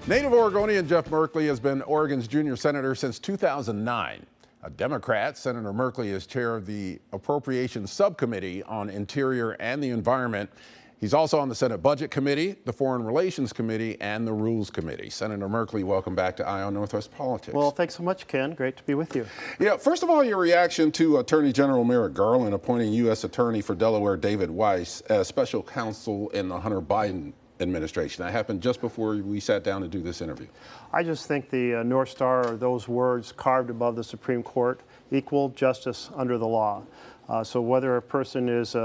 Native Oregonian Jeff Merkley has been Oregon's junior senator since 2009. A Democrat, Senator Merkley is chair of the Appropriations Subcommittee on Interior and the Environment. He's also on the Senate Budget Committee, the Foreign Relations Committee, and the Rules Committee. Senator Merkley, welcome back to Eye on Northwest Politics. Well, thanks so much, Ken. Great to be with you. Yeah, first of all, your reaction to Attorney General Merrick Garland appointing U.S. Attorney for Delaware David Weiss as special counsel in the Hunter Biden administration. That happened just before we sat down to do this interview. I just think the North Star are those words carved above the Supreme Court: equal justice under the law. So whether a person is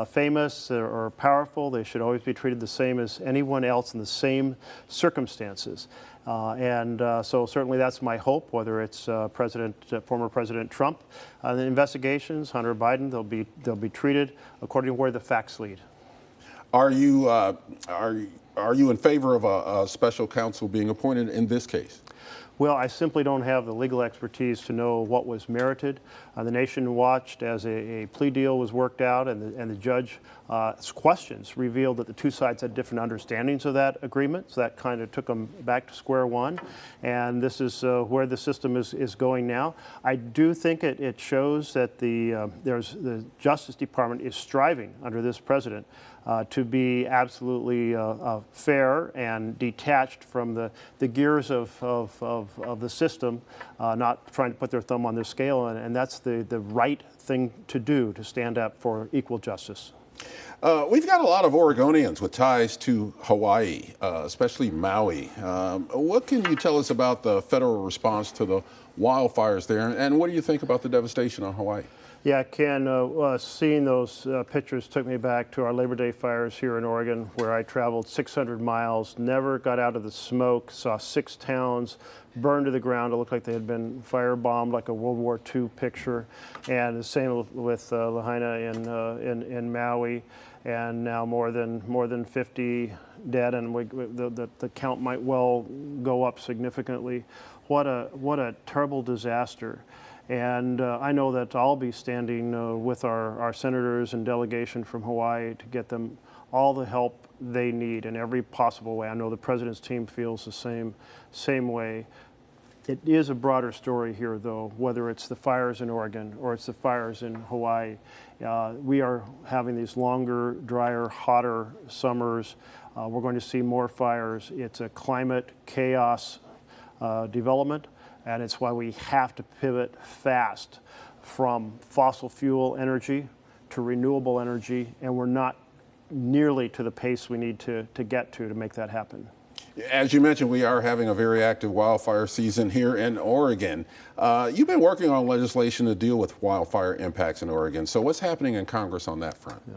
famous or powerful, they should always be treated the same as anyone else in the same circumstances. So certainly that's my hope, whether it's former President Trump. The investigations, Hunter Biden, they'll be treated according to where the facts lead. Are you in favor of a special counsel being appointed in this case? Well, I simply don't have the legal expertise to know what was merited. The nation watched as a plea deal was worked out, and the judge's questions revealed that the two sides had different understandings of that agreement. So that kind of took them back to square one. And this is where the system is going now. I do think it shows that the Justice Department is striving under this president to be absolutely fair and detached from the gears of the system, not trying to put their thumb on their scale, and that's the right thing to do, to stand up for equal justice. We've got a lot of Oregonians with ties to Hawaii, especially Maui. What can you tell us about the federal response to the wildfires there, and what do you think about the devastation on Hawaii? Yeah, Ken, seeing those pictures took me back to our Labor Day fires here in Oregon, where I traveled 600 miles, never got out of the smoke, saw 6 towns burned to the ground. It looked like they had been firebombed, like a World War II picture. And the same with Lahaina in Maui, and now more than 50 dead, and the count might well go up significantly. What a terrible disaster. And I know that I'll be standing with our senators and delegation from Hawaii to get them all the help they need in every possible way. I know the president's team feels the same way. It is a broader story here, though, whether it's the fires in Oregon or it's the fires in Hawaii. We are having these longer, drier, hotter summers. We're going to see more fires. It's a climate chaos development. And it's why we have to pivot fast from fossil fuel energy to renewable energy, and we're not nearly to the pace we need to get to make that happen. As you mentioned, we are having a very active wildfire season here in Oregon. You've been working on legislation to deal with wildfire impacts in Oregon. So what's happening in Congress on that front? Yeah.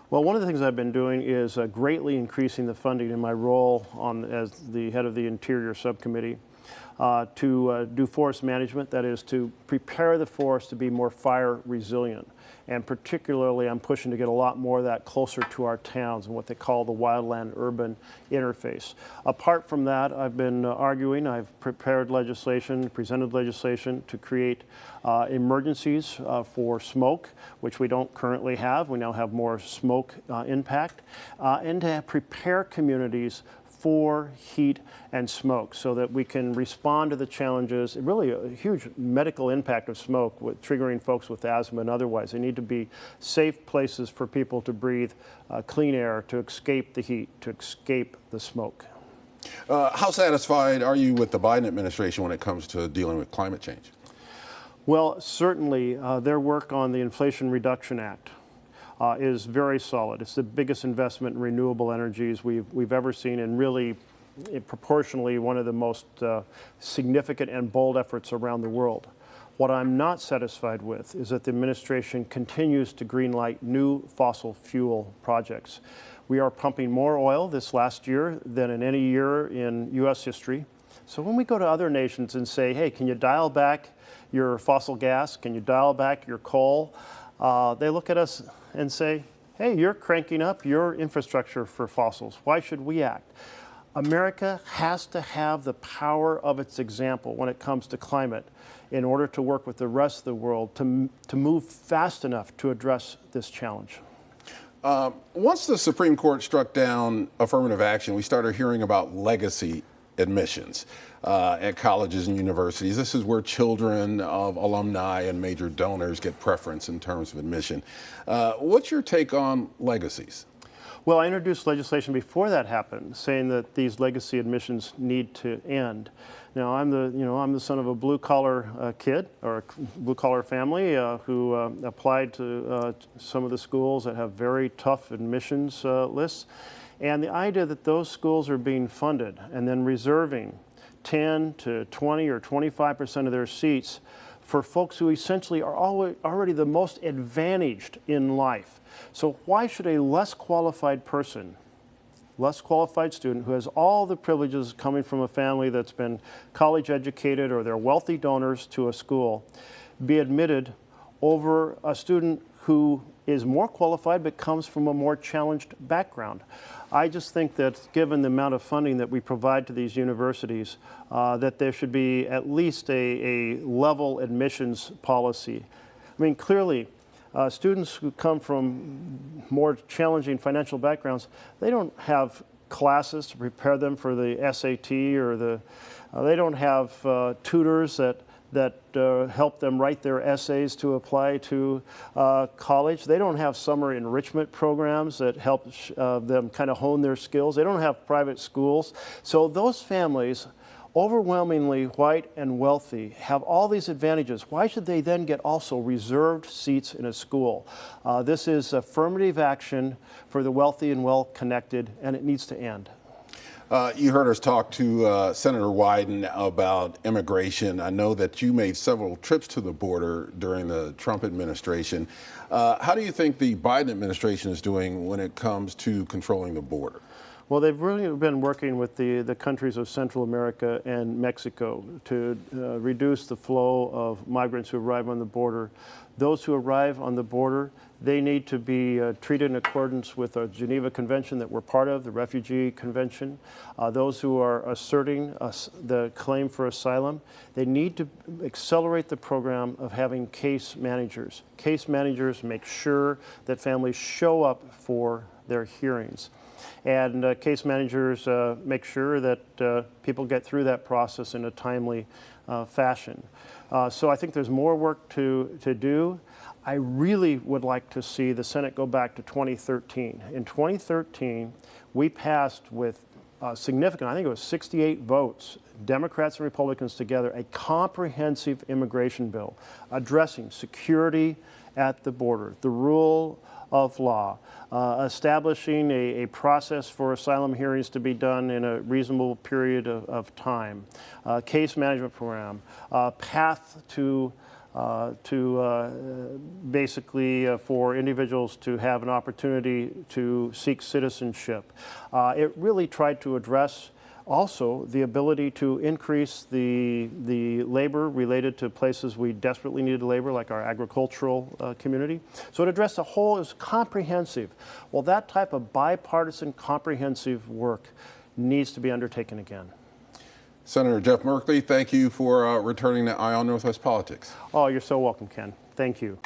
Well, one of the things I've been doing is greatly increasing the funding in my role as the head of the Interior Subcommittee. To do forest management, that is to prepare the forest to be more fire resilient. And particularly, I'm pushing to get a lot more of that closer to our towns and what they call the wildland-urban interface. Apart from that, I've been arguing, I've prepared legislation, presented legislation to create emergencies for smoke, which we don't currently have. We now have more smoke impact, and to prepare communities for heat and smoke so that we can respond to the challenges, really a huge medical impact of smoke with triggering folks with asthma and otherwise. They need to be safe places for people to breathe clean air, to escape the heat, to escape the smoke. How satisfied are you with the Biden administration when it comes to dealing with climate change? Well, certainly their work on the Inflation Reduction Act is very solid. It's the biggest investment in renewable energies we've ever seen, and really proportionally one of the most significant and bold efforts around the world. What I'm not satisfied with is that the administration continues to greenlight new fossil fuel projects. We are pumping more oil this last year than in any year in U.S. history. So when we go to other nations and say, hey, can you dial back your fossil gas? Can you dial back your coal? They look at us and say, hey, you're cranking up your infrastructure for fossils. Why should we act? America has to have the power of its example when it comes to climate in order to work with the rest of the world to move fast enough to address this challenge. Once the Supreme Court struck down affirmative action, we started hearing about legacy admissions at colleges and universities. This is where children of alumni and major donors get preference in terms of admission. What's your take on legacies? Well, I introduced legislation before that happened, saying that these legacy admissions need to end. Now, I'm the son of a blue-collar kid, or a blue-collar family who applied to some of the schools that have very tough admissions lists. And the idea that those schools are being funded and then reserving 10 to 20 or 25% of their seats for folks who essentially are already the most advantaged in life. So why should a less qualified person, less qualified student who has all the privileges coming from a family that's been college educated or they're wealthy donors to a school, be admitted over a student who is more qualified but comes from a more challenged background? I just think that given the amount of funding that we provide to these universities, that there should be at least a level admissions policy. I mean, clearly, students who come from more challenging financial backgrounds, they don't have classes to prepare them for the SAT, or they don't have tutors that help them write their essays to apply to college. They don't have summer enrichment programs that help them kind of hone their skills. They don't have private schools. So those families, overwhelmingly white and wealthy, have all these advantages. Why should they then get also reserved seats in a school? This is affirmative action for the wealthy and well-connected, and it needs to end. You heard us talk to Senator Wyden about immigration. I know that you made several trips to the border during the Trump administration. How do you think the Biden administration is doing when it comes to controlling the border? Well, they've really been working with the countries of Central America and Mexico to reduce the flow of migrants who arrive on the border. Those who arrive on the border, they need to be treated in accordance with the Geneva Convention that we're part of, the Refugee Convention. Those who are asserting the claim for asylum, they need to accelerate the program of having case managers. Case managers make sure that families show up for their hearings. And case managers make sure that people get through that process in a timely fashion. So I think there's more work to do. I really would like to see the Senate go back to 2013. In 2013, we passed with significant, I think it was 68 votes, Democrats and Republicans together, a comprehensive immigration bill addressing security at the border, the rule of law, establishing a process for asylum hearings to be done in a reasonable period of time, case management program, path to basically for individuals to have an opportunity to seek citizenship. It really tried to address also the ability to increase the labor related to places we desperately needed labor, like our agricultural community. So it addressed the whole, it was comprehensive. Well, that type of bipartisan comprehensive work needs to be undertaken again. Senator Jeff Merkley, thank you for returning to Eye on Northwest Politics. Oh, you're so welcome, Ken. Thank you.